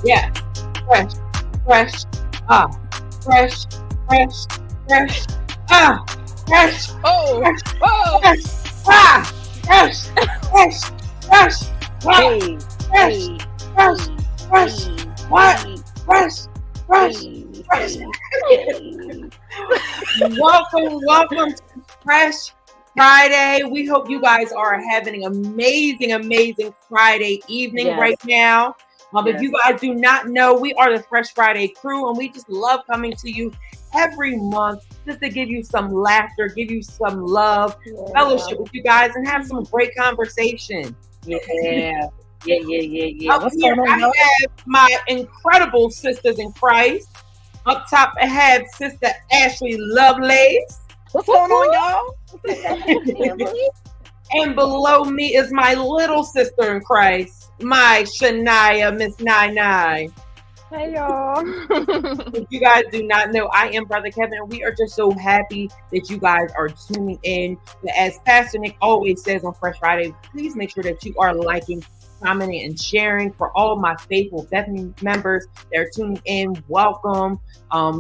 Yeah. Fresh, fresh, ah, fresh, fresh, fresh, ah, fresh, Oh, fresh, oh. fresh, ah, fresh, fresh, fresh, ah, Hey, fresh, hey, fresh, fresh, what? Fresh, fresh, fresh. Welcome to Fresh Friday. We hope you guys are having an amazing Friday evening right now. If you guys do not know, we are the Fresh Friday crew, and we just love coming to you every month just to give you some laughter, give you some love, fellowship with you guys, and have some great conversation. Yeah. Up here, I have my incredible sisters in Christ. Up top, I have Sister Ashley Lovelace. What's going on, y'all? And below me is my little sister in Christ, my Shania, Miss Nine. Hey, y'all. If you guys do not know, I am Brother Kevin, and we are just so happy that you guys are tuning in. As Pastor Nick always says on Fresh Friday, please make sure that you are liking, commenting, and sharing. For all of my faithful Bethany members that are tuning in, welcome.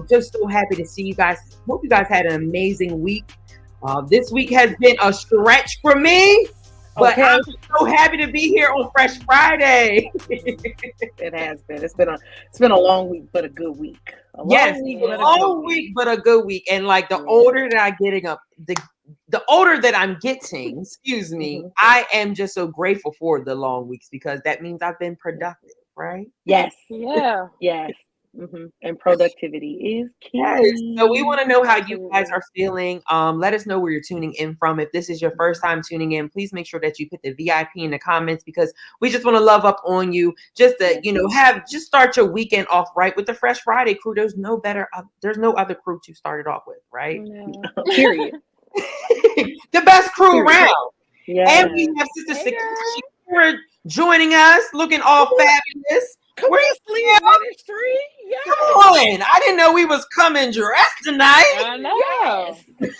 Just so happy to see you guys. Hope you guys had an amazing week. This week has been a stretch for me, but I'm so happy to be here on Fresh Friday. It has been. It's been a long week, but a good week. A long week, but a good week. And like the older that I'm getting up, the older that I'm getting, excuse me, I am just so grateful for the long weeks because that means I've been productive, right? Yes. Yeah. Yes. Mm-hmm. And productivity is key. Yes. So we want to know how you guys are feeling. Let us know where you're tuning in from. If this is your first time tuning in, please make sure that you put the VIP in the comments because we just want to love up on you. Just to, just start your weekend off right with the Fresh Friday crew. There's no other crew to start it off with, right? No. Period. The best crew around. Yeah. And we have Sister Sakura joining us, looking all fabulous. Where's ministry? Yes. Come on. I didn't know we was coming dressed tonight. I know. Yes.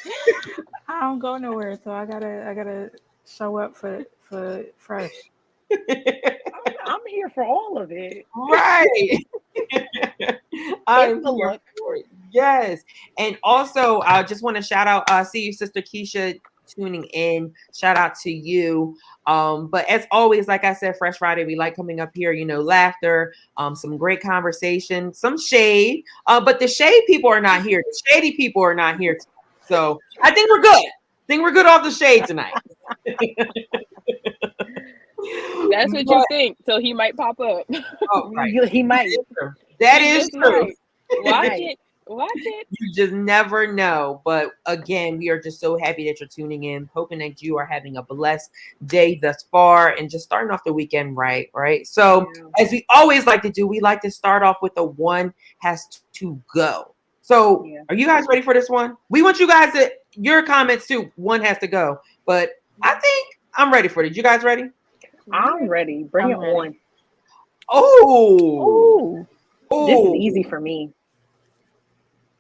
I don't go nowhere, so I gotta show up for Fresh. I'm here for all of it. Right. I'm here for it. Yes. And also I just want to shout out, see you, Sister Keisha, tuning in. Shout out to you. But as always, like I said, Fresh Friday, we like coming up here, laughter, some great conversation, some shade. But the shade people are not here. The shady people are not here. So I think we're good. Off the shade tonight. That's what you think. So he might pop up. Oh, right. He might. That is true. Watch it. You just never know. But again, we are just so happy that you're tuning in, hoping that you are having a blessed day thus far and just starting off the weekend right? So as we always like to do, we like to start off with the one has to go. So are you guys ready for this one? We want you guys to, your comments too, one has to go. But I think I'm ready for it. You guys ready? I'm ready. Bring it on. Oh. This is easy for me.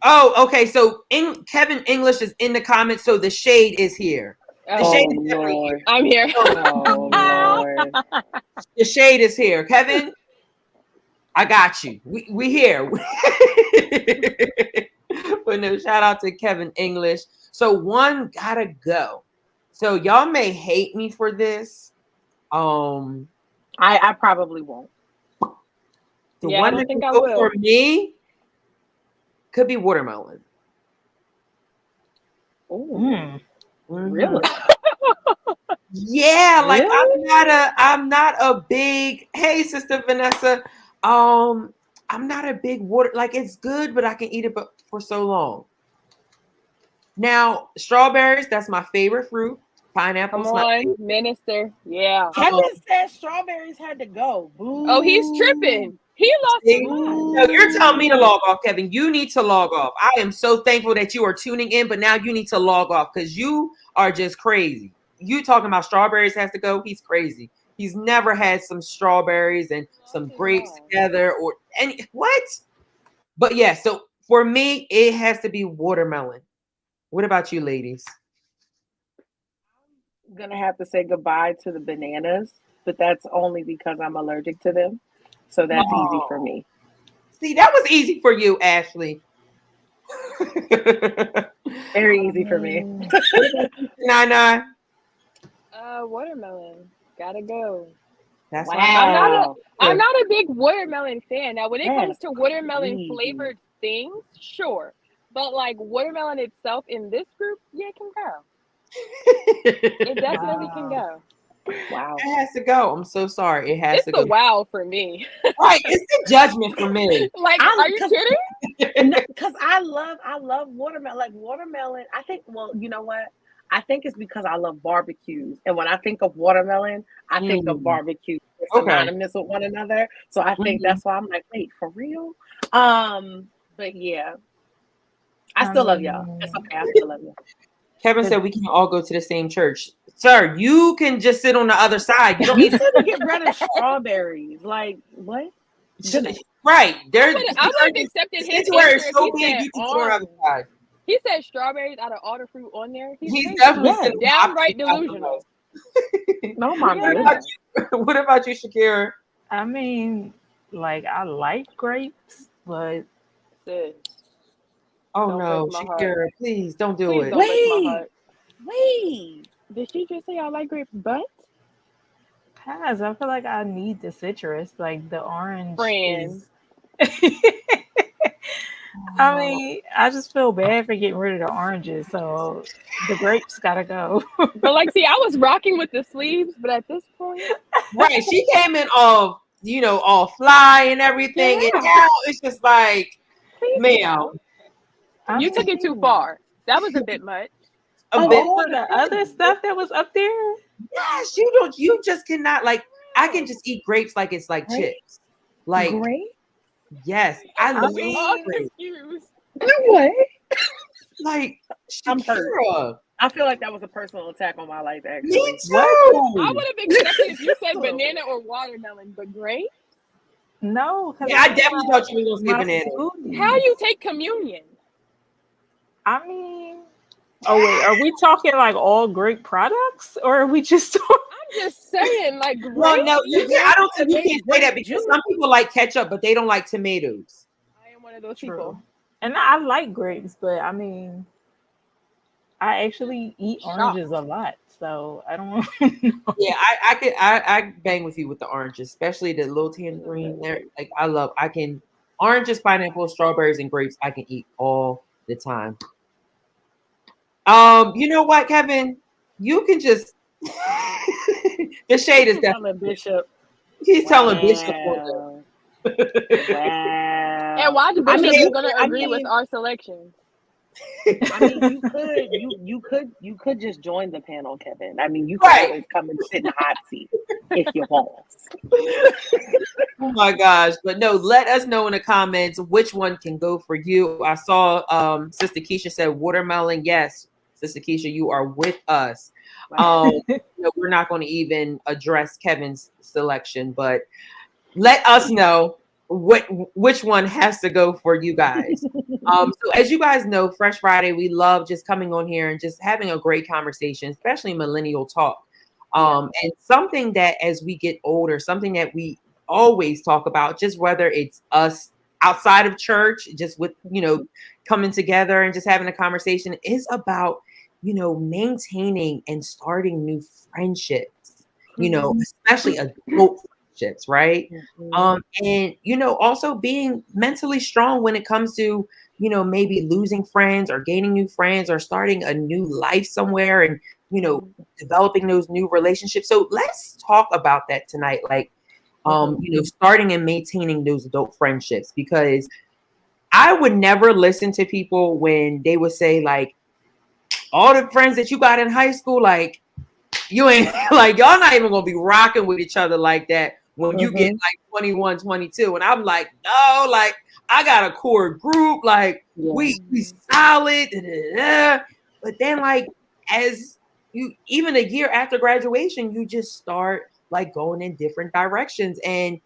Oh, okay. So Kevin English is in the comments, so the shade is here. The shade is definitely here. I'm here. Oh, Lord. The shade is here. Kevin, I got you. We here. But no, shout out to Kevin English. So one gotta go. So y'all may hate me for this. I probably won't. The one that can go for me could be watermelon. Oh, really? Yeah, like I'm not a big. Hey, Sister Vanessa. I'm not a big water. Like it's good, but I can eat it for so long. Now, strawberries. That's my favorite fruit. Pineapple. Come on, minister. Yeah. Kevin said strawberries had to go. Boo. Oh, he's tripping. He lost his mind. No, you're telling me to log off, Kevin. You need to log off. I am so thankful that you are tuning in, but now you need to log off because you are just crazy. You talking about strawberries has to go? He's crazy. He's never had some strawberries and some grapes together or any what? But yeah, so for me, it has to be watermelon. What about you, ladies? I'm gonna have to say goodbye to the bananas, but that's only because I'm allergic to them. So that's easy for me. See, that was easy for you, Ashley. Very easy for me. Nana. Watermelon. Gotta go. That's Wow. I'm not a big watermelon fan. Now, when it comes to watermelon crazy. flavored things, sure. But like watermelon itself in this group, yeah, it can go. It definitely can go. Wow. It has to go. I'm so sorry. It has It's to the go. wow for me. Right. It's the judgment for me. Like, are you kidding? Because I love watermelon. Like watermelon, I think, well, you know what? I think it's because I love barbecues. And when I think of watermelon, I think of barbecue. They're synonymous with one another. So I think that's why I'm like, wait, for real? But yeah. I still love y'all. It's okay. I still love y'all. Kevin said we can all go to the same church. Sir, you can just sit on the other side. You don't need to get rid of strawberries. Like, what? Right. There's I would have accepted his sanctuary is answer so if he big said you can sit on the other side. He said strawberries out of all the fruit on there. He's definitely downright delusional. No, my What about you, Shakira? I mean, like, I like grapes, but oh no, Shakira, please don't do it. Don't break my heart. Wait. Did she just say I like grapes? But I feel like I need the citrus, like the orange. Friends. I mean, I just feel bad for getting rid of the oranges, so the grapes gotta go. But like, see, I was rocking with the sleeves, but at this point, right, she came in all, all fly and everything, and now it's just like, ma'am, you took it too far. That was a bit much. All the other stuff that was up there. Yes, you just cannot, like, I can just eat grapes like it's like chips. Like grapes? Yes. I love grapes. No way. Like, I'm hurt. I feel like that was a personal attack on my life, actually. Me too. I would have accepted if you said banana or watermelon, but grape? No. Yeah, I definitely thought you were going to say banana. How you take communion? I mean, oh wait, are we talking like all grape products, or are we just talking? I'm just saying, like, grape. Well, no, I don't think you can say that because some people like ketchup, but they don't like tomatoes. I am one of those people. And I like grapes, but I mean, I actually eat oranges a lot, so I don't know. Yeah, I bang with you with the oranges, especially the little tangerine there. Like, I can oranges, pineapple, strawberries, and grapes. I can eat all the time. You know what, Kevin? You can just the shade is definitely Bishop. He's telling Bishop. Wow. And why the Bishop is going to agree with our selections? I mean, you could just join the panel, Kevin. I mean, you can always come and sit in the hot seat if you want. Oh my gosh. But no, let us know in the comments which one can go for you. I saw Sister Keisha said watermelon. Yes, Sister Keisha, you are with us. We're not going to even address Kevin's selection, but let us know which one has to go for you guys. So as you guys know, Fr3sh Friday, we love just coming on here and just having a great conversation, especially millennial talk. And something that as we get older, something that we always talk about, just whether it's us outside of church, just with, coming together and just having a conversation, is about, maintaining and starting new friendships, especially adult friendships, right? And, also being mentally strong when it comes to, maybe losing friends or gaining new friends or starting a new life somewhere and, developing those new relationships. So let's talk about that tonight. Like, starting and maintaining those adult friendships, because I would never listen to people when they would say, like, all the friends that you got in high school, like, you ain't like, y'all not even gonna be rocking with each other like that when you get like 21, 22. And I'm like, no, like, I got a core group, like, we solid. But then, like, as you, even a year after graduation, you just start like going in different directions. And,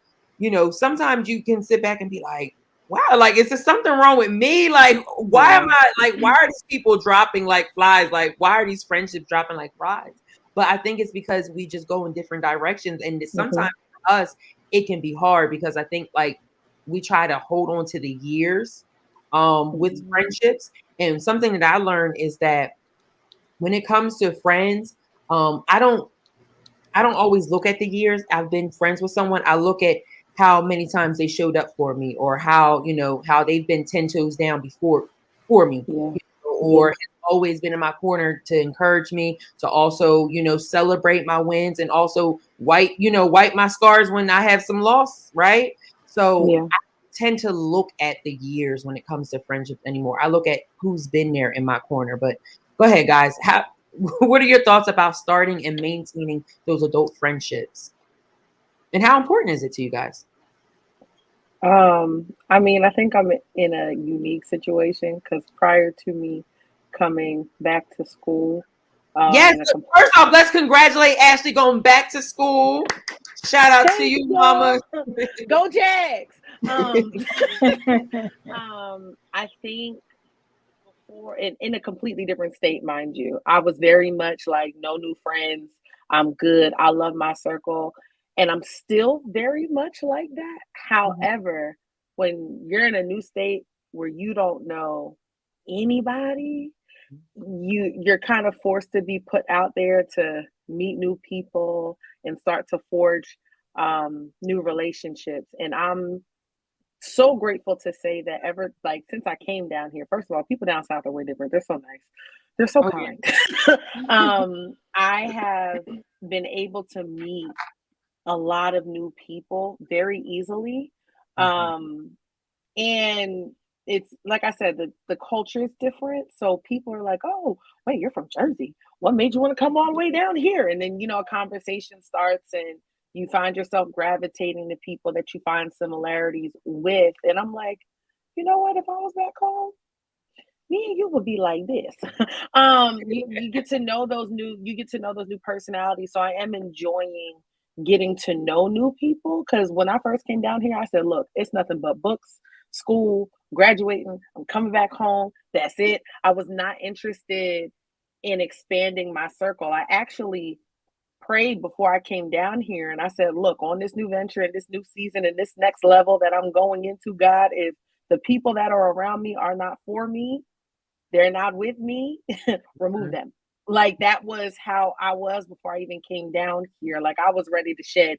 sometimes you can sit back and be like, wow, like, is there something wrong with me? Like, why am I, like, why are these people dropping like flies? Like, why are these friendships dropping like flies? But I think it's because we just go in different directions. And sometimes for us, it can be hard because I think like we try to hold on to the years with friendships. And something that I learned is that when it comes to friends, I don't always look at the years I've been friends with someone. I look at how many times they showed up for me, or how, how they've been 10 toes down before for me, or has always been in my corner to encourage me, to also, celebrate my wins, and also wipe my scars when I have some loss, right? So I tend to look at the years when it comes to friendships anymore. I look at who's been there in my corner. But go ahead, guys. What are your thoughts about starting and maintaining those adult friendships? And how important is it to you guys? I mean, I think I'm in a unique situation because prior to me coming back to school, yes, first off, let's congratulate Ashley going back to school. Shout out to you, Mama. Go Jags. I think before, in a completely different state, mind you, I was very much like, no new friends. I'm good. I love my circle. And I'm still very much like that. However, when you're in a new state where you don't know anybody, you're kind of forced to be put out there to meet new people and start to forge new relationships. And I'm so grateful to say that since I came down here, first of all, people down south are way different. They're so nice. They're so kind. I have been able to meet a lot of new people very easily. And it's like I said, the culture is different. So people are like, oh, wait, you're from Jersey. What made you want to come all the way down here? And then, a conversation starts and you find yourself gravitating to people that you find similarities with. And I'm like, you know what? If I was back home, me and you would be like this. You get to know those new personalities. So I am enjoying getting to know new people, because when I first came down here, I said, look, it's nothing but books, school, graduating, I'm coming back home. That's it. I was not interested in expanding my circle. I actually prayed before I came down here, and I said, look, on this new venture and this new season and this next level that I'm going into, God, if the people that are around me are not for me, they're not with me, remove them. Like, that was how I was before I even came down here. Like, I was ready to shed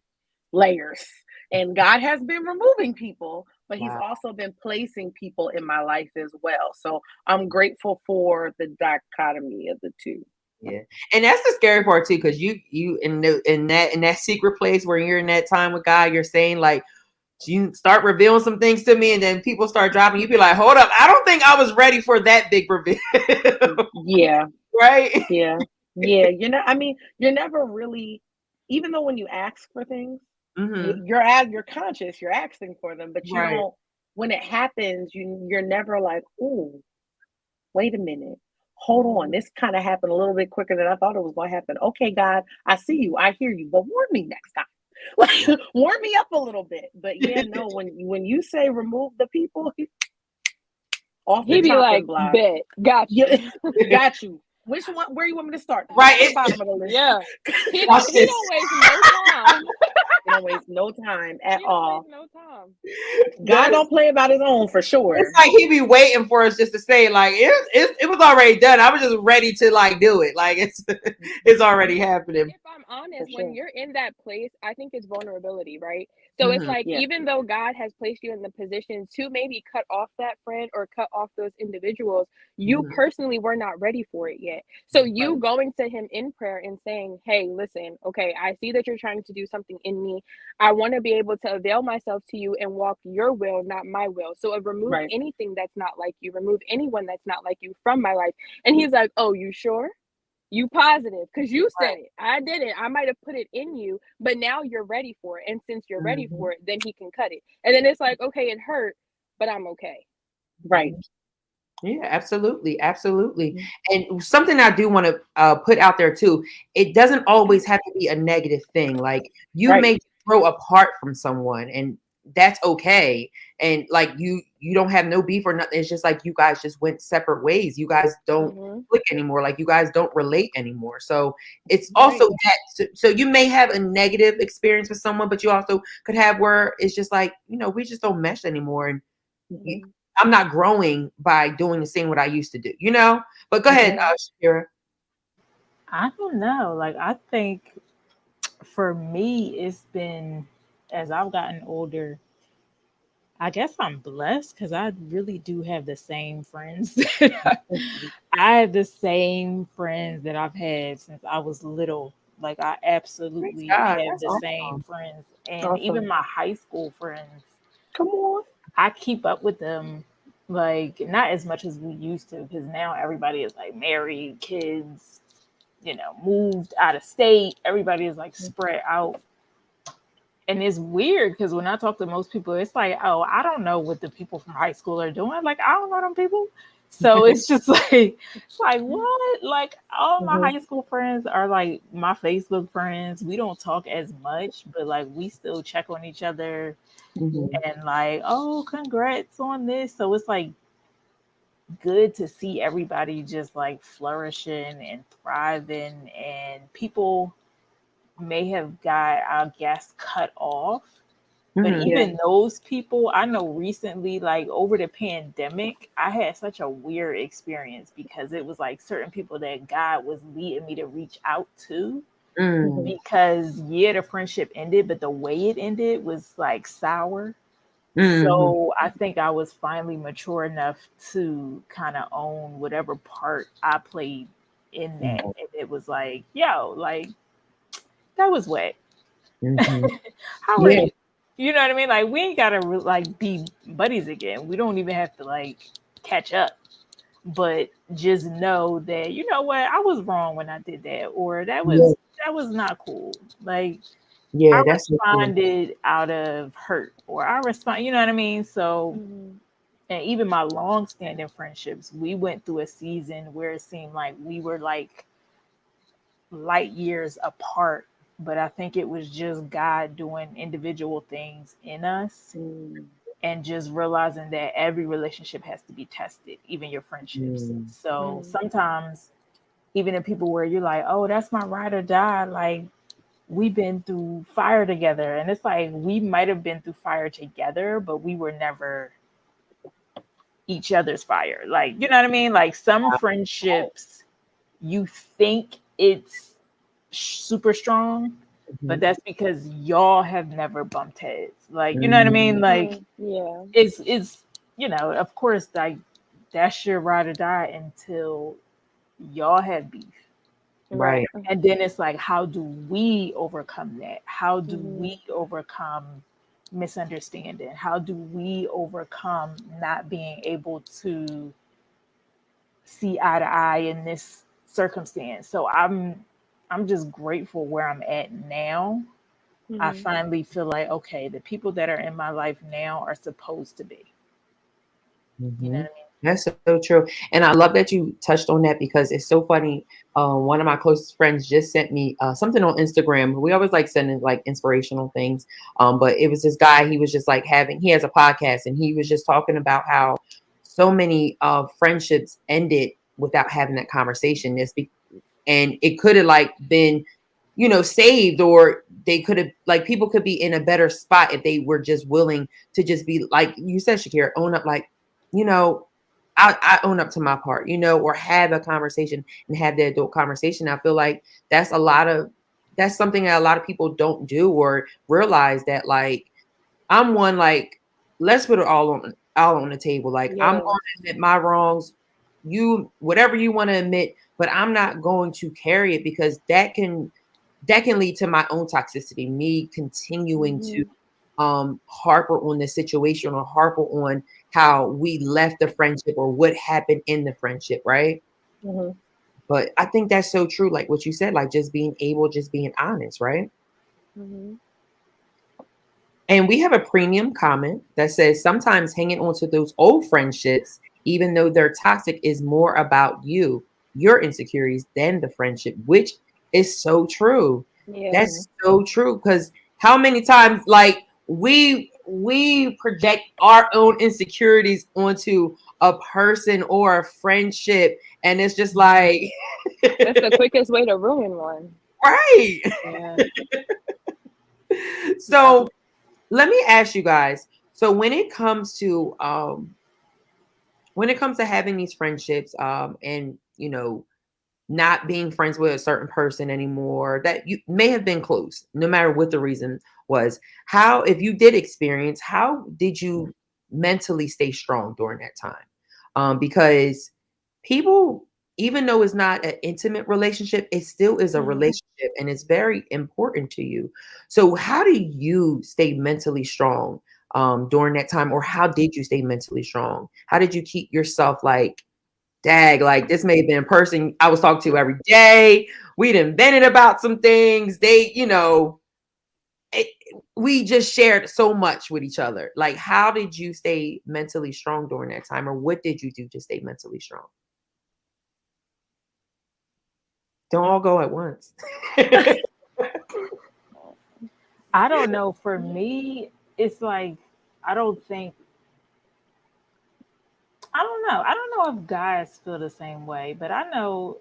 layers, and God has been removing people, but he's also been placing people in my life as well. So I'm grateful for the dichotomy of the two. Yeah, and that's the scary part too, because you in that secret place where you're in that time with God, you're saying like, you start revealing some things to me, and then people start dropping. You be like, hold up, I don't think I was ready for that big reveal. Yeah. Right. Yeah. You're never really, even though when you ask for things, you're conscious, you're asking for them, but you don't. When it happens, you're never like, oh, wait a minute. Hold on, this kind of happened a little bit quicker than I thought it was going to happen. Okay, God, I see you, I hear you, but warn me next time. Like, warm me up a little bit. But yeah, no, when you say remove the people, off the chopping block. Bet, got you. Got you. Which one? Where you want me to start? Right at the bottom of the list. Yeah. He don't waste no time. He don't waste no time at all. No time. God don't play about his own, for sure. It's like he be waiting for us just to say like it was already done. I was just ready to like do it. Like it's already happening. If I'm honest, when you're in that place, I think it's vulnerability, right? So it's like, even though God has placed you in the position to maybe cut off that friend or cut off those individuals, you personally were not ready for it yet. So you going to him in prayer and saying, hey, listen, okay, I see that you're trying to do something in me. I want to be able to avail myself to you and walk your will, not my will. So remove anything that's not like you, remove anyone that's not like you from my life. And he's like, oh, you sure? You positive? Because you said it. I didn't. I might have put it in you, but now you're ready for it. And since you're ready for it, then he can cut it. And then it's like, okay, it hurt, but I'm okay. Right. Yeah, absolutely. Absolutely. And something I do want to put out there too, it doesn't always have to be a negative thing. Like, you may grow apart from someone, and that's okay. And like you don't have no beef or nothing. It's just like you guys just went separate ways. You guys don't click anymore. Like you guys don't relate anymore. So it's also that. So you may have a negative experience with someone, but you also could have where it's just like, we just don't mesh anymore. And I'm not growing by doing the same what I used to do, But go ahead, Shakira. I don't know. Like, I think for me, it's been, as I've gotten older, I guess I'm blessed because I really do have the same friends. I have the same friends that I've had since I was little. Like, I absolutely have the same friends. And even my high school friends. Come on. I keep up with them, like, not as much as we used to, because now everybody is like married, kids, moved out of state. Everybody is like spread out. And it's weird because when I talk to most people, it's like, oh, I don't know what the people from high school are doing. Like, I don't know them people. So it's just like, what? Like, all my high school friends are like my Facebook friends. We don't talk as much, but like we still check on each other and like, oh, congrats on this. So it's like good to see everybody just like flourishing and thriving, and people may have got, I guess, cut off. But even those people, I know recently, like over the pandemic, I had such a weird experience because it was like certain people that God was leading me to reach out to. Because the friendship ended, but the way it ended was like sour. So I think I was finally mature enough to kind of own whatever part I played in that. And it was like, yo, like, that was wet. How are you? You know what I mean? Like, we ain't gotta like be buddies again. We don't even have to like catch up. But just know that, you know what, I was wrong when I did that, or that was not cool. Like, I responded out of hurt, or I respond, you know what I mean? So, and even my long-standing friendships, we went through a season where it seemed like we were like light years apart. But I think it was just God doing individual things in us and just realizing that every relationship has to be tested, even your friendships. So sometimes, even in people where you're like, oh, that's my ride or die, like, we've been through fire together. And it's like, we might have been through fire together, but we were never each other's fire. Like, you know what I mean? Like, some friendships, you think it's super strong, but that's because y'all have never bumped heads. Like, you know what I mean? Like, it's of course, like, that's your ride or die until y'all have beef. Right. And then it's like, how do we overcome that? How do we overcome misunderstanding? How do we overcome not being able to see eye to eye in this circumstance? So I'm just grateful where I'm at now. I finally feel like, okay, the people that are in my life now are supposed to be. You know what I mean? That's so true. And I love that you touched on that because it's so funny. One of my closest friends just sent me something on Instagram. We always like sending like inspirational things. But it was this guy, he was just like he has a podcast, and he was just talking about how so many friendships ended without having that conversation. And it could have like been, saved, or they could have, like, people could be in a better spot if they were just willing to just be, like you said, Shakira, own up, like, I own up to my part, or have a conversation and have the adult conversation. I feel like that's something that a lot of people don't do or realize, that like, I'm one, like, let's put it all on the table. Like, I'm going to admit my wrongs. You, whatever you want to admit, but I'm not going to carry it, because that can lead to my own toxicity, me continuing to harper on the situation, or harper on how we left the friendship or what happened in the friendship, right? But I think that's so true, like what you said, like just being honest, right? And we have a premium comment that says, sometimes hanging on to those old friendships, even though they're toxic, is more about your insecurities than the friendship, which is so true. That's so true. Because how many times, like, we we project our own insecurities onto a person or a friendship, and it's just like that's the quickest way to ruin one. Right. Yeah. So let me ask you guys. So when it comes to having these friendships, and not being friends with a certain person anymore that you may have been close, no matter what the reason was, if you did experience, how did you mentally stay strong during that time? Because people, even though it's not an intimate relationship, it still is a relationship, and it's very important to you. So how do you stay mentally strong during that time, or how did you stay mentally strong? How did you keep yourself like, dag, like this may have been a person I was talking to every day. We'd invented about some things. We just shared so much with each other. Like, how did you stay mentally strong during that time, or what did you do to stay mentally strong? Don't all go at once. I don't know. For me, it's like, I don't know. I don't know if guys feel the same way, but I know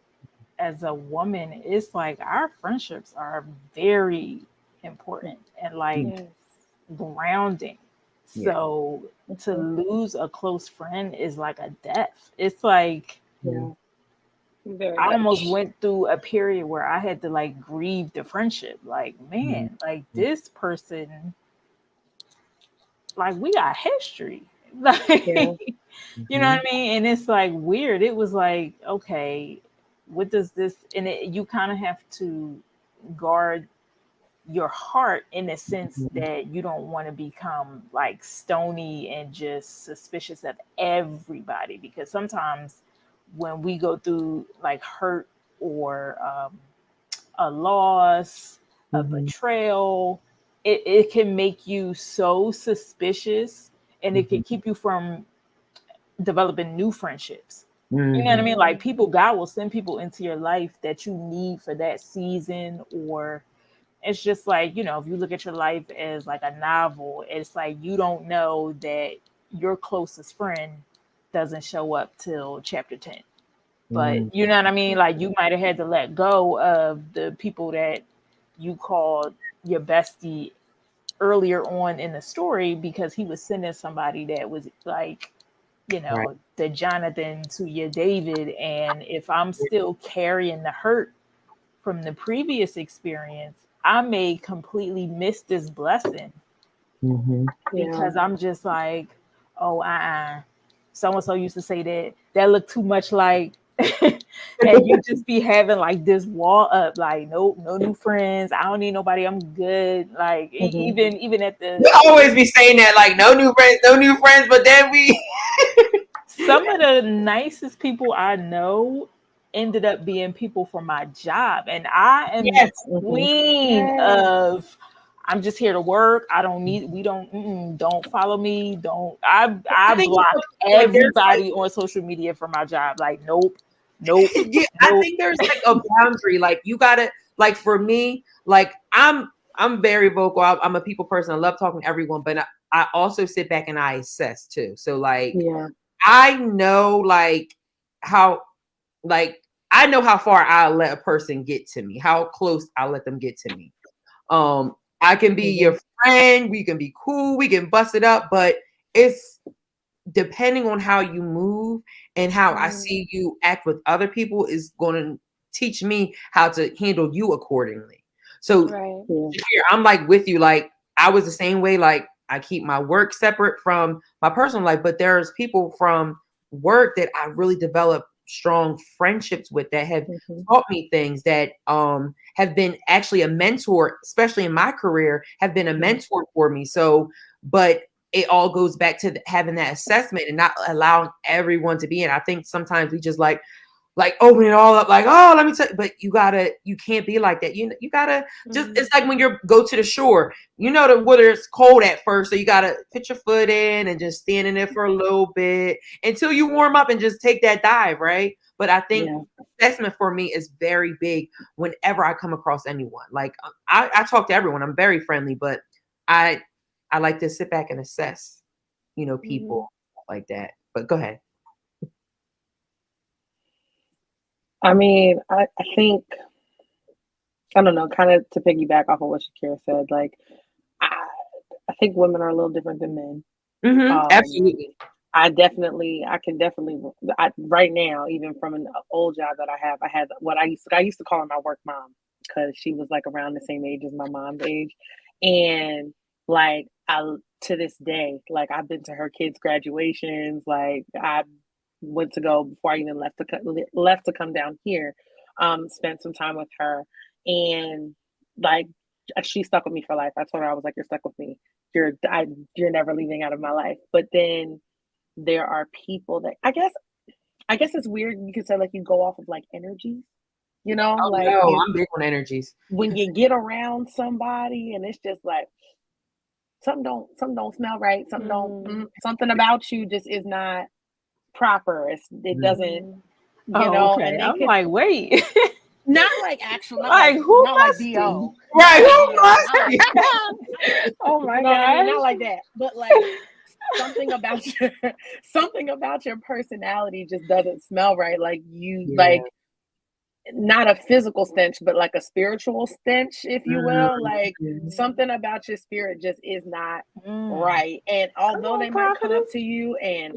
as a woman, it's like our friendships are very important and like grounding. So to lose a close friend is like a death. It's like, I almost went through a period where I had to like grieve the friendship. Like, man, like this person, like we got history. Like, you know what I mean? And it's like weird. It was like, okay, what does this, and you kind of have to guard your heart in the sense that you don't want to become like stony and just suspicious of everybody, because sometimes when we go through like hurt or a loss, a betrayal, it can make you so suspicious, and it can keep you from developing new friendships. You know what I mean? Like God will send people into your life that you need for that season, or it's just like, if you look at your life as like a novel, it's like you don't know that your closest friend doesn't show up till chapter 10. But you know what I mean? Like you might have had to let go of the people that you called your bestie earlier on in the story, because he was sending somebody that was like, the Jonathan to your David. And if I'm still carrying the hurt from the previous experience, I may completely miss this blessing because I'm just like, oh, so-and-so used to say that looked too much like, and you just be having like this wall up, like, nope, no new friends. I don't need nobody. I'm good. Like even at the, we always be saying that, like, no new friends, but then some of the nicest people I know ended up being people from my job, and I am the queen of, I'm just here to work. I don't need, don't follow me. I block everybody on social media for my job. Like, nope. I think there's like a boundary. Like you gotta, like for me, like I'm very vocal. I'm a people person. I love talking to everyone, but I also sit back and I assess too. So like, I know like how, like I know how far I'll let a person get to me, how close I'll let them get to me. I can be your friend, we can be cool, we can bust it up, but it's depending on how you move and how I see you act with other people is going to teach me how to handle you accordingly. So here, I'm like with you, like I was the same way. Like I keep my work separate from my personal life, but there's people from work that I really developed strong friendships with that have taught me things that have been actually a mentor, especially in my career, have been a mentor for me. So, but it all goes back to having that assessment and not allowing everyone to be in. I think sometimes we just like open it all up, like, oh, let me tell you, but you can't be like that. You gotta just, it's like when you go to the shore, the water is cold at first. So you gotta put your foot in and just stand in there for a little bit until you warm up and just take that dive. Right. But I think assessment for me is very big whenever I come across anyone. Like I talk to everyone. I'm very friendly, but I like to sit back and assess, people like that. But go ahead. I mean, I think, I don't know, kind of to piggyback off of what Shakira said, like, I think women are a little different than men. Absolutely. I can definitely, right now, even from an old job that I had what I used to call her my work mom, because she was like around the same age as my mom's age. And like, to this day, like, I've been to her kids' graduations. Like, I went to go before I even left to come down here, spent some time with her. And like, she stuck with me for life. I told her, I was like, you're stuck with me. You're never leaving out of my life. But then there are people that I guess it's weird. You could say like you go off of like energies, Oh, like no, I'm big on energies. When you get around somebody and it's just like something don't smell right, something about you just is not proper. It doesn't, okay. and I'm like, wait. Not like actual, like who must like be? DO. Right, who must be? Oh my God. I mean, not gosh. like that. But like something about your personality just doesn't smell right. Like you like not a physical stench, but like a spiritual stench, if you will. Like something about your spirit just is not right. And although they might come up to you and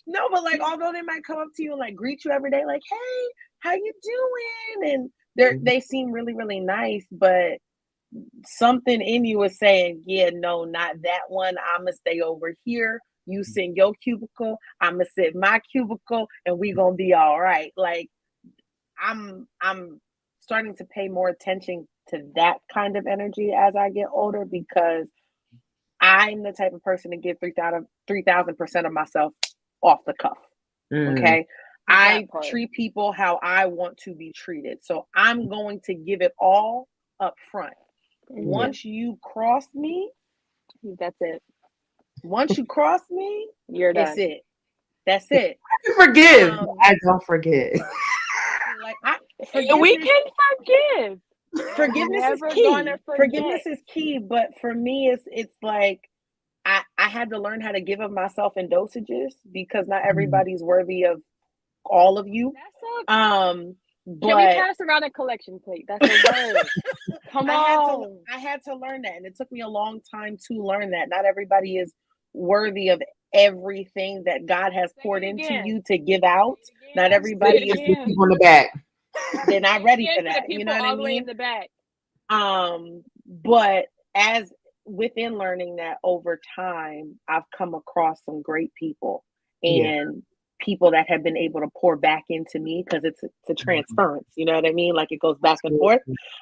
no, but like although they might come up to you and like greet you every day, like, hey, how you doing? And they seem really, really nice, but something in you is saying, yeah, no, not that one. I'ma stay over here. You sit in your cubicle, I'ma sit in my cubicle, and we gonna be all right. Like I'm starting to pay more attention to that kind of energy as I get older, because I'm the type of person to give 3,000% of myself off the cuff. Okay. I treat people how I want to be treated. So I'm going to give it all up front. Once you cross me, that's it. Once you cross me, you're done. That's it. I forgive. I don't forget. Like we can forgive. Forgiveness is key. Forgiveness is key, but for me, it's like I had to learn how to give of myself in dosages, because not everybody's worthy of all of you. Can we pass around a collection plate? That's a word. Come on. I had to learn that, and it took me a long time to learn that not everybody is worthy of everything that God has poured into you to give out. Not everybody is on the back. They're not ready for that. You know what I mean? All the way in the back. But as within learning that over time, I've come across some great people and people that have been able to pour back into me, because it's a transference, you know what I mean? Like it goes back and forth.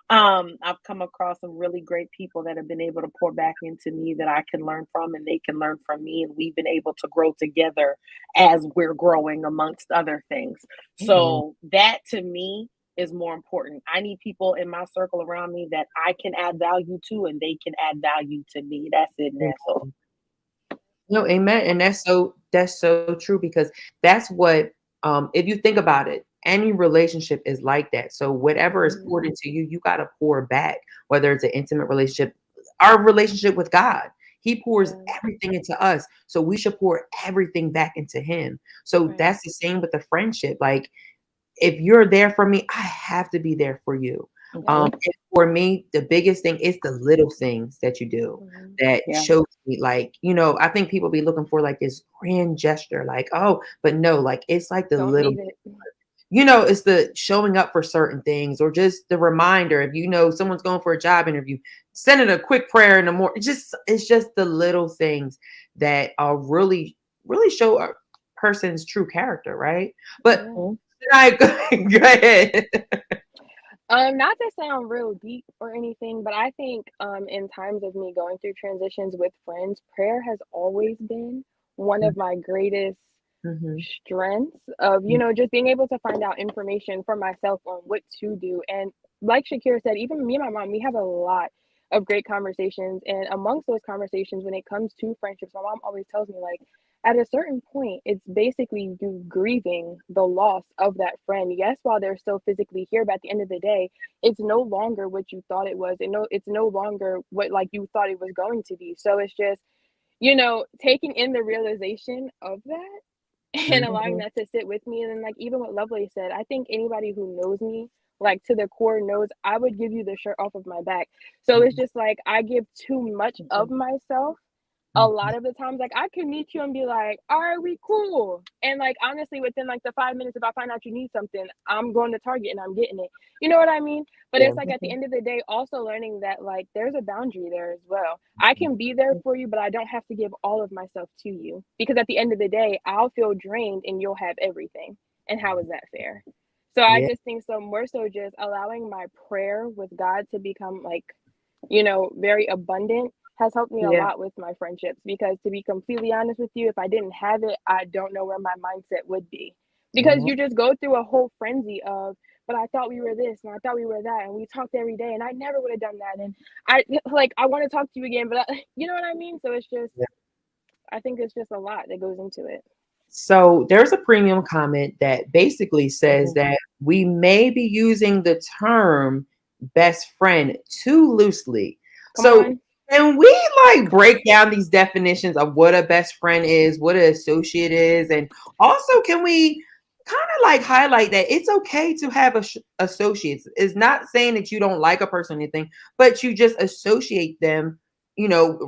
I've come across some really great people that have been able to pour back into me that I can learn from, and they can learn from me, and we've been able to grow together as we're growing, amongst other things. So that to me is more important. I need people in my circle around me that I can add value to, and they can add value to me. That's it. And that's all. No, amen. And that's so true, because that's what, if you think about it, any relationship is like that. So whatever is poured into you, you got to pour back, whether it's an intimate relationship, our relationship with God. He pours everything into us. So we should pour everything back into him. So that's the same with the friendship. Like, if you're there for me, I have to be there for you. And for me, the biggest thing is the little things that you do that shows me, like, I think people be looking for like this grand gesture, like, oh, but no, like it's like the it's the showing up for certain things, or just the reminder. If someone's going for a job interview, sending a quick prayer in the morning. It's just the little things that really, really show a person's true character, right? But go ahead. Not to sound real deep or anything, but I think in times of me going through transitions with friends, prayer has always been one of my greatest strengths of, just being able to find out information for myself on what to do. And like Shakira said, even me and my mom, we have a lot of great conversations. And amongst those conversations, when it comes to friendships, my mom always tells me, like, at a certain point, it's basically you grieving the loss of that friend. Yes, while they're still physically here, but at the end of the day, it's no longer what you thought it was. It's no longer what like you thought it was going to be. So it's just, taking in the realization of that and allowing that to sit with me. And then like even what Lovely said, I think anybody who knows me like to the core knows I would give you the shirt off of my back. So it's just like I give too much of myself a lot of the times. Like I can meet you and be like, all right, we cool, and like honestly within like the 5 minutes, if I find out you need something, I'm going to Target and I'm getting it, you know what I mean? But it's like at the end of the day also learning that like there's a boundary there as well. I can be there for you, but I don't have to give all of myself to you, because at the end of the day I'll feel drained and you'll have everything, and how is that fair? So I just think so more so just allowing my prayer with God to become like, very abundant has helped me a lot with my friendships, because to be completely honest with you, if I didn't have it, I don't know where my mindset would be, because you just go through a whole frenzy of, but I thought we were this and I thought we were that and we talked every day and I never would have done that, and I want to talk to you again, but you know what I mean? So it's just I think it's just a lot that goes into it. So there's a premium comment that basically says that we may be using the term best friend too loosely. Can we like break down these definitions of what a best friend is, what an associate is, and also can we kind of like highlight that it's okay to have associates? It's not saying that you don't like a person or anything, but you just associate them,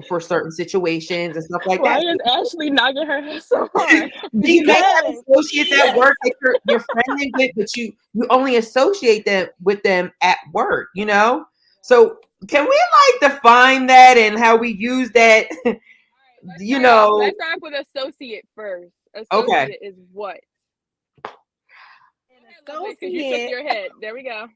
for certain situations and stuff like that. Why is Ashley knocking her head so hard? You may have associates at work that you're friendly with, but you only associate them with them at work, So can we like define that and how we use that? Let's start with associate first. Associate is what? An associate. You shook your head. There we go.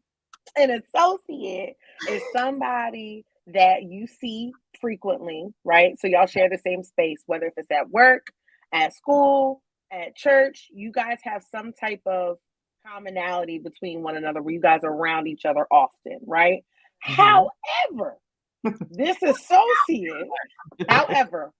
An associate is somebody that you see frequently, right? So y'all share the same space, whether if it's at work, at school, at church. You guys have some type of commonality between one another where you guys are around each other often, right? However, this associate, however,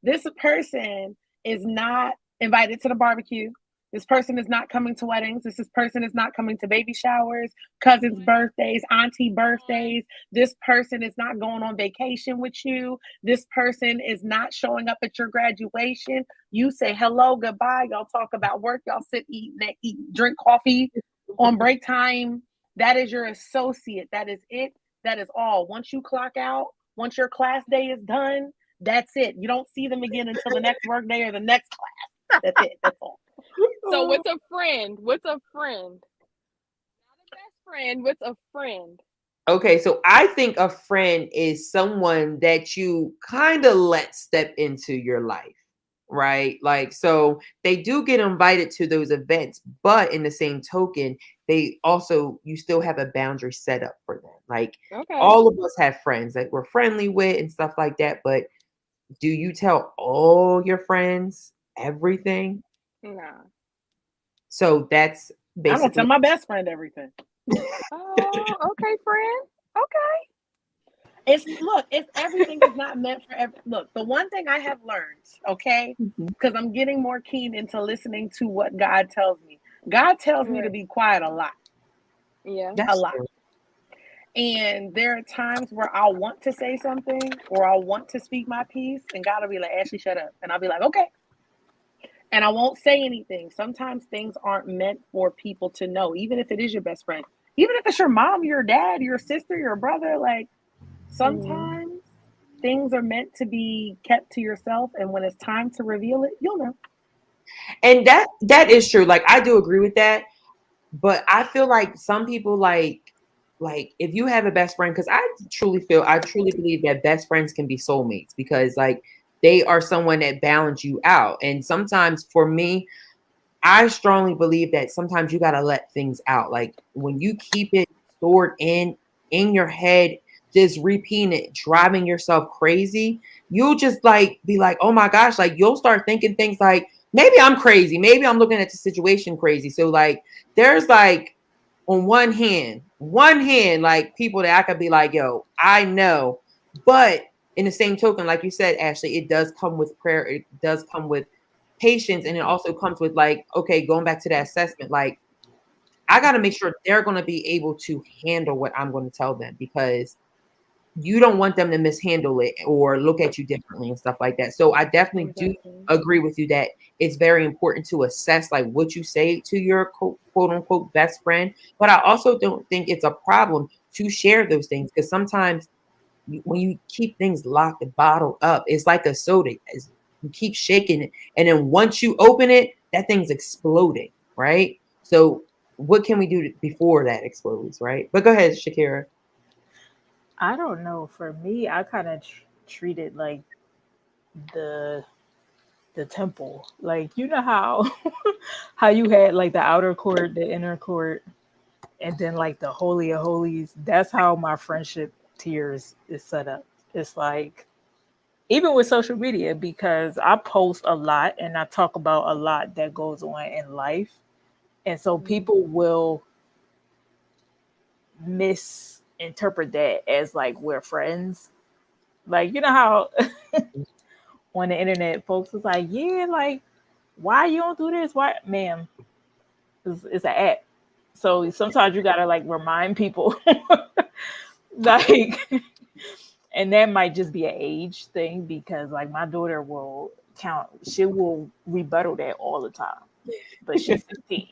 this person is not invited to the barbecue. This person is not coming to weddings. This person is not coming to baby showers, cousins' birthdays, auntie birthdays. This person is not going on vacation with you. This person is not showing up at your graduation. You say hello, goodbye. Y'all talk about work. Y'all sit, eat, drink coffee on break time. That is your associate. That is it. That is all. Once you clock out, once your class day is done, that's it. You don't see them again until the next work day or the next class. That's it. That's all. So what's a friend? What's a friend? Not a best friend. What's a friend? Okay, so I think a friend is someone that you kind of let step into your life, right? Like, so they do get invited to those events, but in the same token, you still have a boundary set up for them. Like all of us have friends that we're friendly with and stuff like that, but do you tell all your friends everything? Nah. So that's basically. I'm gonna tell my best friend everything. Oh, okay, friend. Okay. It's everything is not meant for look. The one thing I have learned, okay, because I'm getting more keen into listening to what God tells me. God tells me to be quiet a lot. Yeah, a lot. And there are times where I'll want to say something or I'll want to speak my piece, and God will be like, Ashley, shut up. And I'll be like, okay. And I won't say anything. Sometimes things aren't meant for people to know, even if it is your best friend. Even if it's your mom, your dad, your sister, your brother, like sometimes things are meant to be kept to yourself. And when it's time to reveal it, you'll know. And that is true. Like, I do agree with that. But I feel like some people like if you have a best friend, because I truly believe that best friends can be soulmates, because like they are someone that balance you out. And sometimes for me, I strongly believe that sometimes you got to let things out. Like when you keep it stored in your head, just repeating it, driving yourself crazy, you'll just like be like, oh my gosh, like you'll start thinking things like, maybe I'm crazy. Maybe I'm looking at the situation crazy. So like, there's like on one hand, like people that I could be like, yo, I know, but in the same token, like you said, Ashley, it does come with prayer. It does come with patience. And it also comes with like, okay, going back to that assessment, like I got to make sure they're going to be able to handle what I'm going to tell them, because you don't want them to mishandle it or look at you differently and stuff like that. So I definitely do agree with you that it's very important to assess like what you say to your quote unquote best friend. But I also don't think it's a problem to share those things, because sometimes when you keep things locked and bottled up, it's like a soda. You keep shaking it, and then once you open it, that thing's exploding, right? So what can we do before that explodes, right? But go ahead, Shakira. I don't know. For me, I kind of treat it like the temple. Like, you know how how you had like the outer court, the inner court, and then like the holy of holies. That's how my friendship tiers is set up. It's like, even with social media, because I post a lot and I talk about a lot that goes on in life, and so people will misinterpret that as like we're friends. Like, you know how on the internet folks is like, yeah, like, why you don't do this? Why, ma'am? It's an app. So sometimes you gotta like remind people, like, and that might just be an age thing, because like my daughter will she will rebuttal that all the time, but she's 15.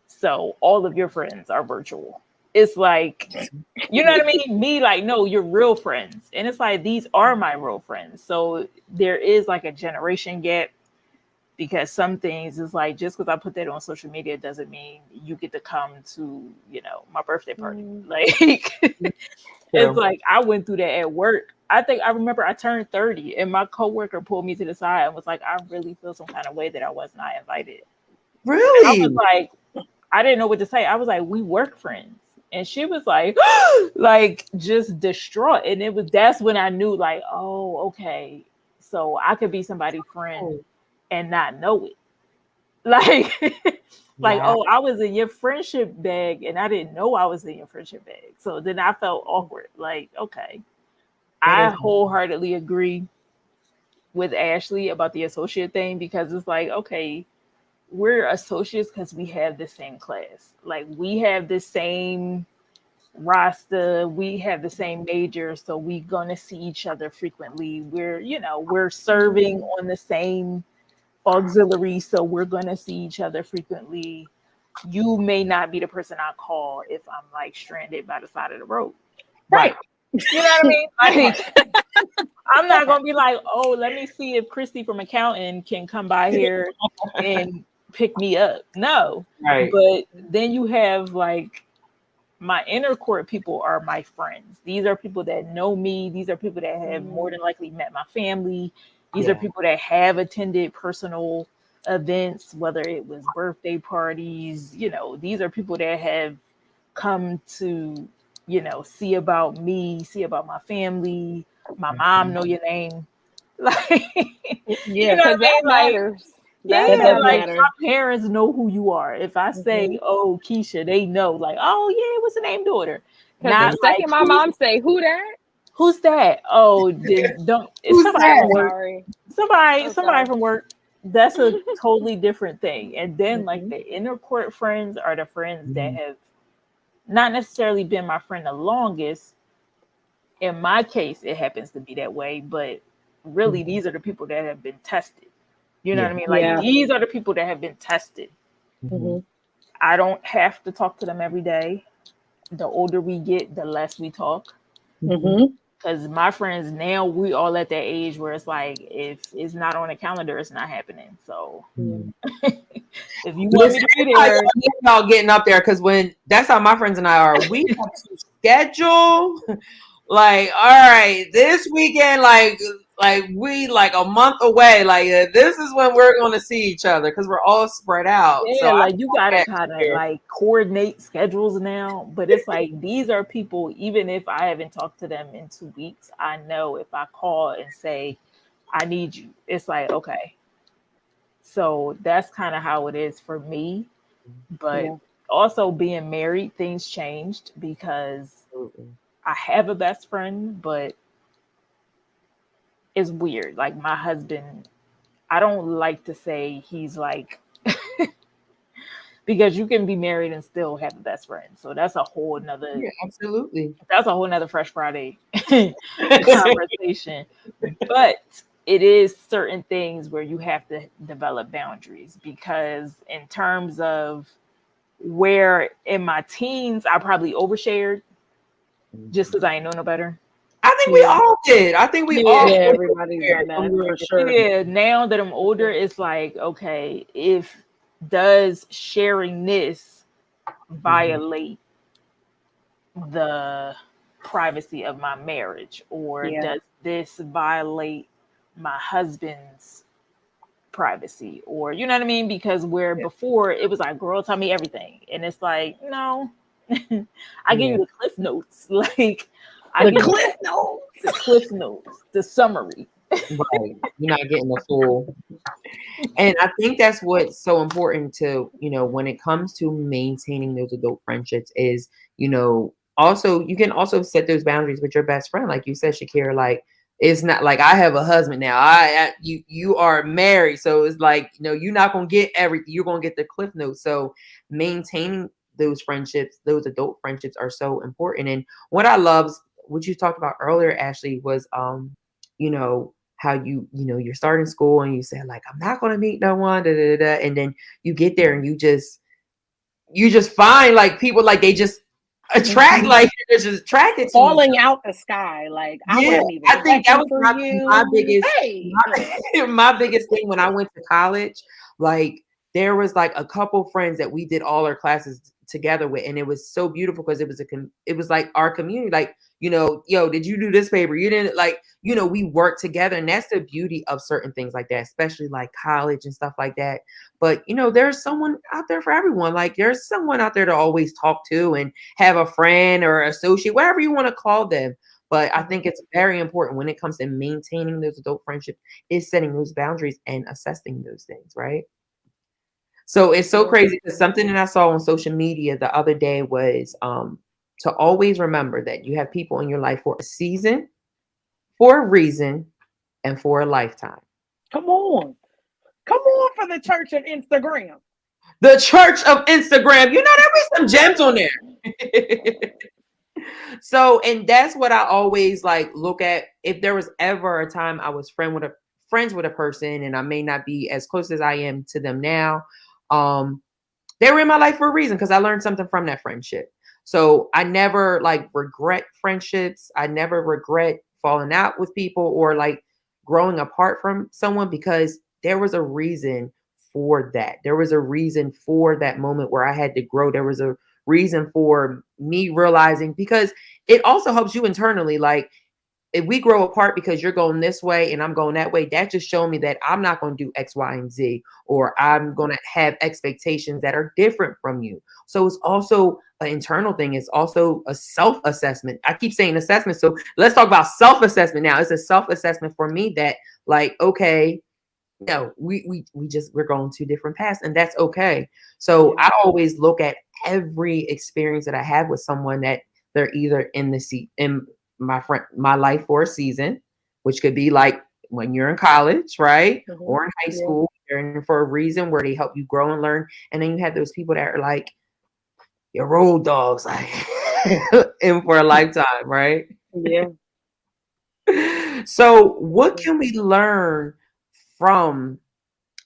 So all of your friends are virtual. It's like, you know what I mean? Me, like, no, you're real friends. And it's like, these are my real friends. So there is like a generation gap, because some things is like, just because I put that on social media doesn't mean you get to come to, my birthday party. Like, it's like, I went through that at work. I remember I turned 30 and my coworker pulled me to the side and was like, I really feel some kind of way that I was not invited. Really? And I was like, I didn't know what to say. I was like, we work friends. And she was like, like, just distraught. And that's when I knew, like, oh, okay. So I could be somebody's friend and not know it. Like, like, oh, I was in your friendship bag and I didn't know I was in your friendship bag. So then I felt awkward. Like, okay. I wholeheartedly agree with Ashley about the associate thing, because it's like, okay, we're associates because we have the same class. Like, we have the same roster, we have the same major, so we're gonna see each other frequently. We're serving on the same auxiliary, so we're gonna see each other frequently. You may not be the person I call if I'm like stranded by the side of the road. Right. You know what I mean? Like, I'm not gonna be like, oh, let me see if Christy from accounting can come by here and pick me up. No. Right. But then you have like my inner court people are my friends. These are people that know me. These are people that have more than likely met my family. These are people that have attended personal events, whether it was birthday parties. These are people that have come to, see about me, see about my family. My mom know your name. Like, because that matters. Like, my parents know who you are. If I say, oh, Keisha, they know, like, oh yeah, what's the name, daughter? Not the second my mom say, who that? Who's that? Oh, don't. Who's somebody from work. Sorry. Somebody from work. That's a totally different thing. And then like the inner court friends are the friends that have not necessarily been my friend the longest. In my case, it happens to be that way, but really these are the people that have been tested. You know what I mean? Like, these are the people that have been tested. I don't have to talk to them every day. The older we get, the less we talk. Because my friends now, we all at that age where it's like, if it's not on the calendar, it's not happening. So if you want me to be there, y'all getting up there, because that's how my friends and I are. We have to schedule. Like, all right, this weekend, like we like a month away. Like, this is when we're going to see each other, because we're all spread out. Yeah, so like you gotta kind of like coordinate schedules now. But it's like, these are people, even if I haven't talked to them in 2 weeks, I know if I call and say, I need you, it's like, okay. So that's kind of how it is for me. But also being married, things changed, because I have a best friend, but it's weird. Like my husband, I don't like to say he's like, because you can be married and still have a best friend. So that's a whole nother. Yeah, absolutely. That's a whole nother Fr3sh Friday conversation. But it is certain things where you have to develop boundaries, because in terms of where in my teens I probably overshared just because I ain't know no better. I think we all did. I think we all. Yeah, everybody's done that for sure. Yeah, now that I'm older, it's like, okay, if does sharing this violate the privacy of my marriage, or does this violate my husband's privacy, or you know what I mean? Because where before it was like, girl, tell me everything, and it's like, no, I give you the cliff notes, like the cliff notes, the summary. Right, you're not getting the full. And I think that's what's so important to, when it comes to maintaining those adult friendships is, also you can also set those boundaries with your best friend, like you said, Shakira. Like, it's not like I have a husband now. You are married, so it's like, you're not gonna get everything. You're gonna get the cliff notes. So maintaining those friendships, those adult friendships, are so important. And what I love, what you talked about earlier, Ashley, was how you're starting school and you say, like, I'm not gonna meet no one, and then you get there and you just find like people, like they just attract, like they're just attracted, falling out the sky. Like, I think that was my biggest my biggest thing when I went to college. Like, there was like a couple friends that we did all our classes together with, and it was so beautiful because it was like our community. Like, yo, did you do this paper? You didn't, like, we work together, and that's the beauty of certain things like that, especially like college and stuff like that. But there's someone out there for everyone. Like, there's someone out there to always talk to and have a friend or associate, whatever you want to call them. But I think it's very important when it comes to maintaining those adult friendships is setting those boundaries and assessing those things, right? So it's so crazy, because something that I saw on social media the other day was to always remember that you have people in your life for a season, for a reason, and for a lifetime. Come on for the church of Instagram. The church of Instagram. There be some gems on there. So, and that's what I always like look at. If there was ever a time I was friends with a person, and I may not be as close as I am to them now, they were in my life for a reason, because I learned something from that friendship. So I never like regret friendships. I never regret falling out with people or like growing apart from someone, because there was a reason for that. There was a reason for that moment where I had to grow. There was a reason for me realizing, because it also helps you internally. Like, if we grow apart because you're going this way and I'm going that way, that just showed me that I'm not going to do X, Y, and Z, or I'm going to have expectations that are different from you. So it's also an internal thing. It's also a self-assessment. I keep saying assessment. So let's talk about self-assessment now. It's a self-assessment for me that, like, okay, no, we're going two different paths, and that's okay. So I always look at every experience that I have with someone that they're either in my life for a season, which could be like when you're in college, right? Or in high school, they're in for a reason where they help you grow and learn. And then you have those people that are like your road dogs, like in for a lifetime, right? Yeah. So what can we learn from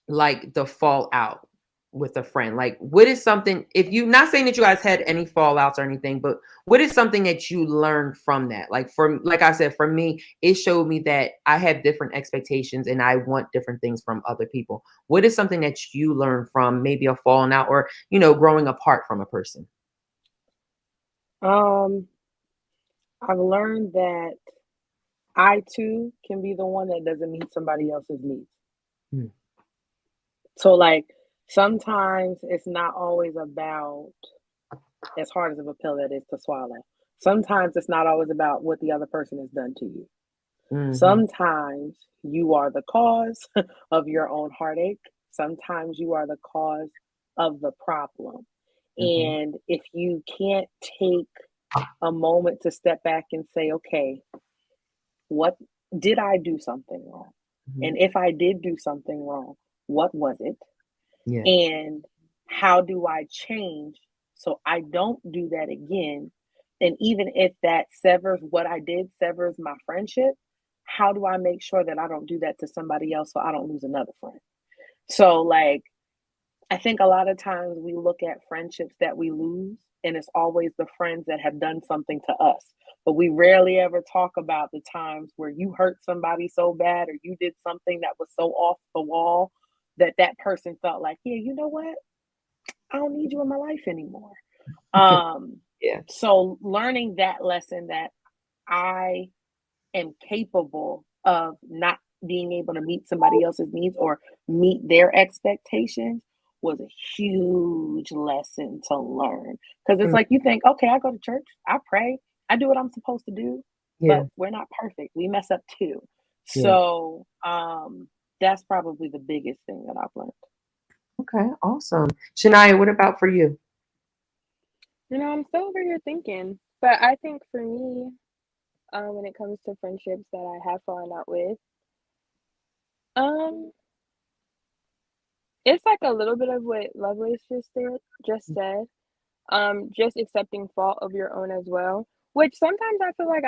like the fallout with a friend? Like, what is something, if you, not saying that you guys had any fallouts or anything, but what is something that you learned from that? Like, like I said, for me, it showed me that I have different expectations and I want different things from other people. What is something that you learned from maybe a falling out or, growing apart from a person? I've learned that I too can be the one that doesn't meet somebody else's needs. So like, sometimes it's not always about, as hard as of a pill that is to swallow, sometimes it's not always about what the other person has done to you. Sometimes you are the cause of your own heartache. Sometimes you are the cause of the problem. And if you can't take a moment to step back and say, okay, what did I do something wrong? Mm-hmm. And if I did do something wrong, what was it? Yeah. And how do I change so I don't do that again? And even if that severs what I did, severs my friendship, how do I make sure that I don't do that to somebody else so I don't lose another friend? So, like, I think a lot of times we look at friendships that we lose, and it's always the friends that have done something to us. But we rarely ever talk about the times where you hurt somebody so bad or you did something that was so off the wall that that person felt like, yeah, you know what? I don't need you in my life anymore. Yeah. So learning that lesson that I am capable of not being able to meet somebody else's needs or meet their expectations was a huge lesson to learn. Because it's like you think, okay, I go to church, I pray, I do what I'm supposed to do, but we're not perfect. We mess up too. So that's probably the biggest thing that I've learned. Okay, awesome. Shania, what about for you? I'm still over here thinking, but I think for me, when it comes to friendships that I have fallen out with, it's like a little bit of what Lovelace just said. Just accepting fault of your own as well, which sometimes I feel like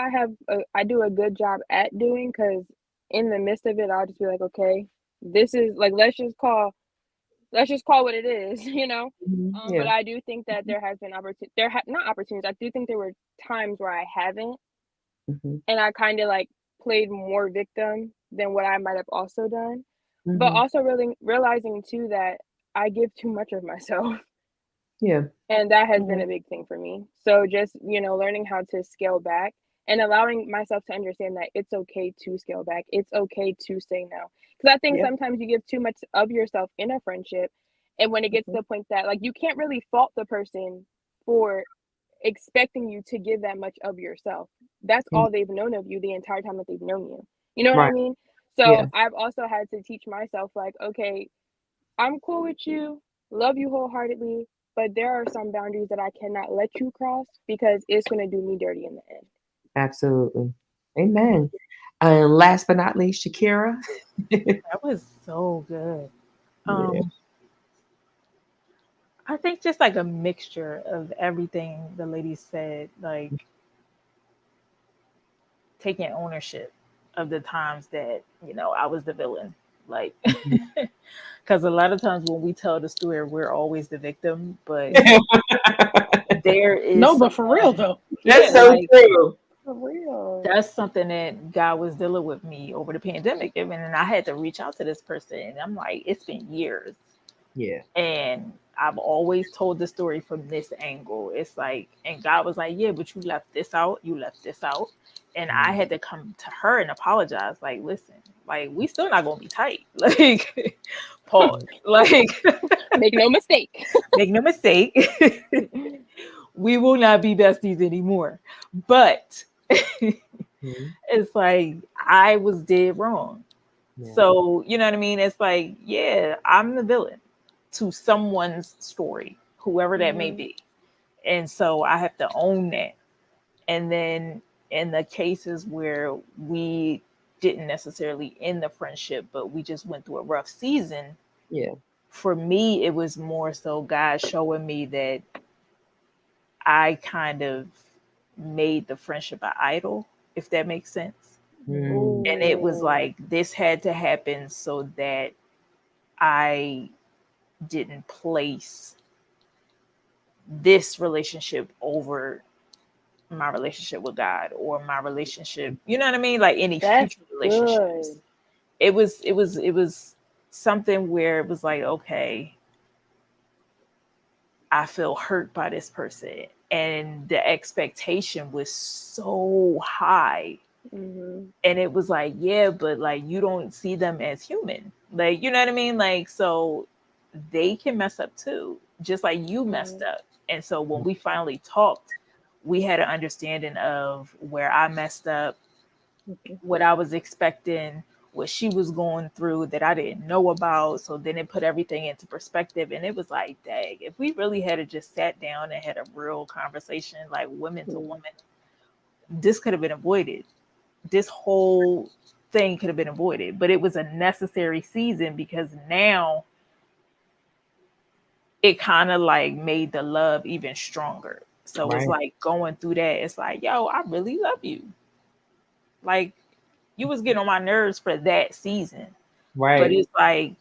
I do a good job at doing, because in the midst of it, I'll just be like, okay, this is like, let's just call what it is, But I do think that there has been not opportunities. I do think there were times where I haven't, and I kind of like played more victim than what I might have also done. But also really realizing too that I give too much of myself. Yeah. And that has been a big thing for me. So just, learning how to scale back and allowing myself to understand that it's okay to scale back. It's okay to say no. Because I think sometimes you give too much of yourself in a friendship. And when it gets to the point that, like, you can't really fault the person for expecting you to give that much of yourself. That's all they've known of you the entire time that they've known you. You know what I mean? So I've also had to teach myself, like, okay, I'm cool with you, love you wholeheartedly, but there are some boundaries that I cannot let you cross because it's going to do me dirty in the end. Absolutely. Amen. And last but not least, Shakira. That was so good. I think just like a mixture of everything the lady said, like taking ownership of the times that, I was the villain. Like, because a lot of times when we tell the story, we're always the victim, but there is but for real though. That's so true. For real. That's something that God was dealing with me over the pandemic. And I had to reach out to this person. And I'm like, it's been years. Yeah. And I've always told the story from this angle. It's like, and God was like, yeah, but you left this out. You left this out. And I had to come to her and apologize. Like, listen, like, we still not going to be tight. Like, pause. Like, make no mistake. Make no mistake. We will not be besties anymore. But it's like, I was dead wrong. Yeah. So, you know what I mean? It's like, yeah, I'm the villain to someone's story, whoever that may be. And so I have to own that. And then in the cases where we didn't necessarily end the friendship, but we just went through a rough season. Yeah. For me, it was more so God showing me that I kind of made the friendship an idol, if that makes sense. And it was like, this had to happen so that I didn't place this relationship over my relationship with God or my relationship, you know what I mean? Like any future relationships. It was something where it was like, okay, I feel hurt by this person. And the expectation was so high. And it was like, yeah, but like, you don't see them as human. Like, you know what I mean? Like, so they can mess up too, just like you messed up. And so when we finally talked, we had an understanding of where I messed up, what I was expecting, what she was going through that I didn't know about. So then it put everything into perspective. And it was like, dang, if we really had just sat down and had a real conversation, like women to women, this could have been avoided. This whole thing could have been avoided, but it was a necessary season because now it kind of like made the love even stronger. So it's like going through that. It's like, yo, I really love you. Like you was getting on my nerves for that season. Right. But it's like,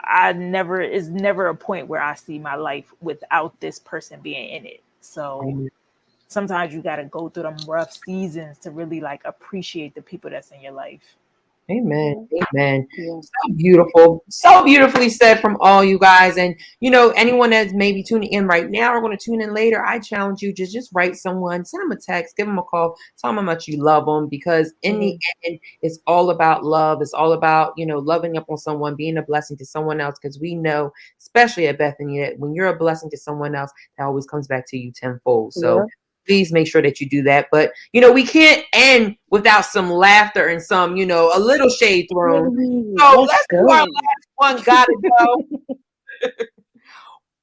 it's never a point where I see my life without this person being in it. So sometimes you got to go through them rough seasons to really like appreciate the people that's in your life. Amen. Amen. Yeah. So beautiful. So beautifully said from all you guys. And, anyone that's maybe tuning in right now or going to tune in later, I challenge you to just write someone, send them a text, give them a call, tell them how much you love them, because in the end, it's all about love. It's all about, loving up on someone, being a blessing to someone else. Because we know, especially at Bethany, that when you're a blessing to someone else, that always comes back to you tenfold. So please make sure that you do that. But, we can't end without some laughter and some, a little shade thrown. So let's do our last one. Gotta go.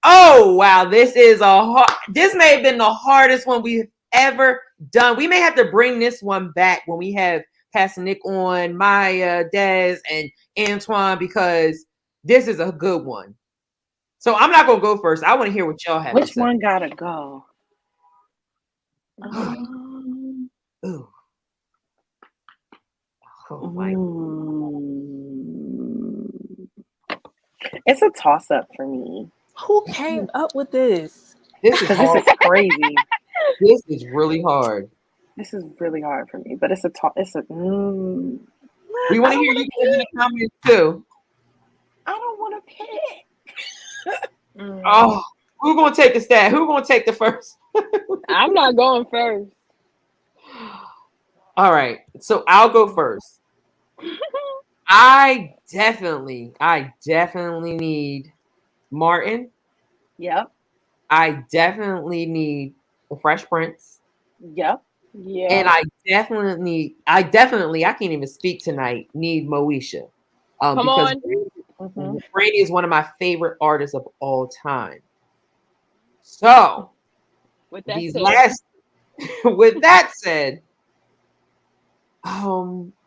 Oh, wow. This may have been the hardest one we've ever done. We may have to bring this one back when we have Pastor Nick on, Maya, Des, and Antoine, because this is a good one. So I'm not going to go first. I want to hear what y'all have to say. Which one gotta go? Ooh. Oh my God. It's a toss up for me. Who came up with this? This is crazy. This is really hard. This is really hard for me, but it's a we want to hear you in the comments too. I don't want to pick. Oh, who's gonna take the stat? Who's gonna take the first? I'm not going first. All right, so I'll go first. I definitely need Martin. Yep. I definitely need the Fresh Prince. Yep. Yeah. And I can't even speak tonight, need Moesha. Come on. Brandy is one of my favorite artists of all time. So, with that said,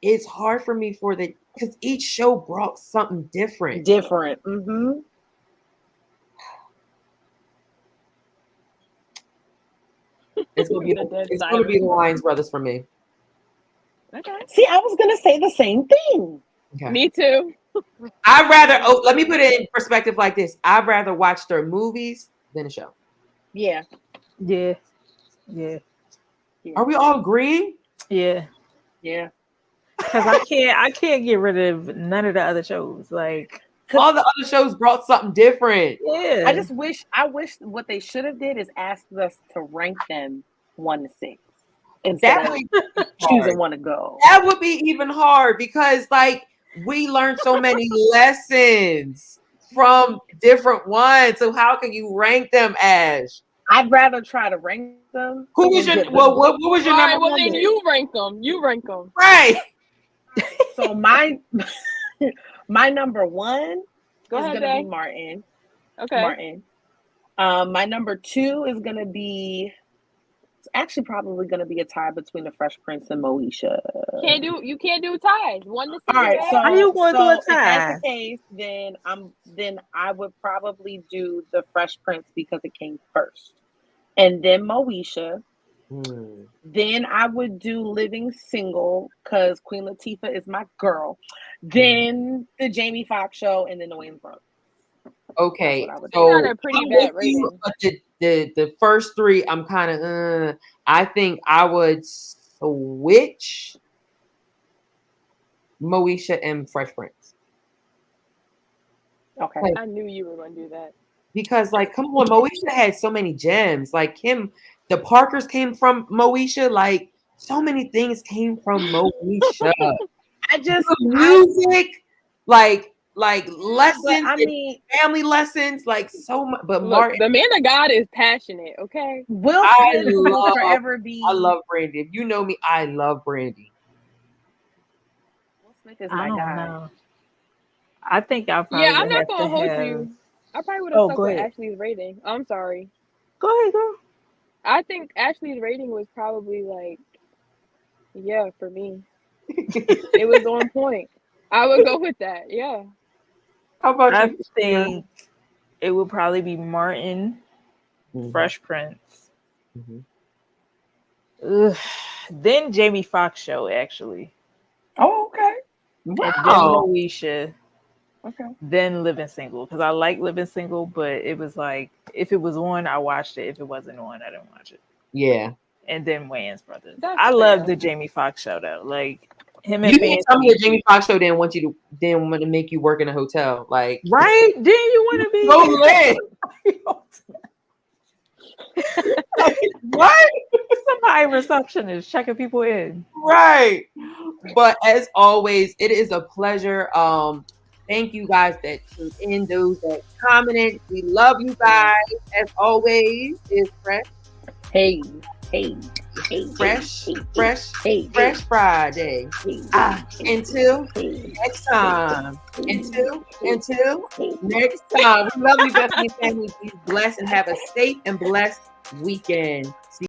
it's hard for me because each show brought something different. Mm-hmm. It's gonna be the Lyons Brothers for me. Okay. See, I was gonna say the same thing. Okay. Me too. Let me put it in perspective like this. I'd rather watch their movies than a show. Yeah. Are we all agreeing? Yeah. Because I can't get rid of none of the other shows. Like all the other shows brought something different. Yeah. I wish what they should have did is asked us to rank them 1 to 6. Instead of choosing one to go. That would be even hard because we learned so many lessons from different ones. So how can you rank them, Ash? I'd rather try to rank them. Who was your what was your number one? Well, then you rank them. Right. So my number one is gonna be Martin. Okay. Martin. My number 2 is gonna be. It's actually probably gonna be a tie between the Fresh Prince and Moesha. You can't do ties. 1 to 6. All right. So how you going to do a tie? If that's the case, then I would probably do the Fresh Prince because it came first, and then Moesha. Then I would do Living Single because Queen Latifah is my girl. Then the Jamie Foxx Show, and then the Wayans Brothers. Okay, so got a pretty bad rating. But the first 3, I'm kind of. I think I would switch Moesha and Fresh Prince. Okay, I knew you were going to do that because, come on, Moesha had so many gems. The Parkers came from Moesha. So many things came from Moesha. Music, lessons, family lessons, so much. But look, Martin, the man of God is passionate. Okay, Will Smith will forever be. I love Brandy. If you know me, I love Brandy. Will Smith is my guy. Know. I think I'll probably. Yeah, I'm not gonna hold you. I probably would have stuck with Ashley's rating. I'm sorry. Go ahead, girl. I think Ashley's rating was probably for me. It was on point. I would go with that. Yeah. How about I you? think it would probably be Martin, Fresh Prince. Then Jamie Foxx show, actually. Oh, okay. Wow. And then Moesha. Okay. Then Living Single, because I like Living Single, but it was like if it was on, I watched it. If it wasn't on, I didn't watch it. Yeah. And then Wayans Brothers. I love the Jamie Foxx show though. Like him and you didn't tell me the Jamie Foxx show didn't want to make you work in a hotel. Like right? Didn't you want to be so lit? What? Somebody receptionist checking people in. Right. But as always, it is a pleasure. Thank you guys that tuned in, those that commented. We love you guys. As always, is Fresh. Hey. Fresh Friday. Until next time. Until next time. We love you, Bethany family. Be blessed and have a safe and blessed weekend.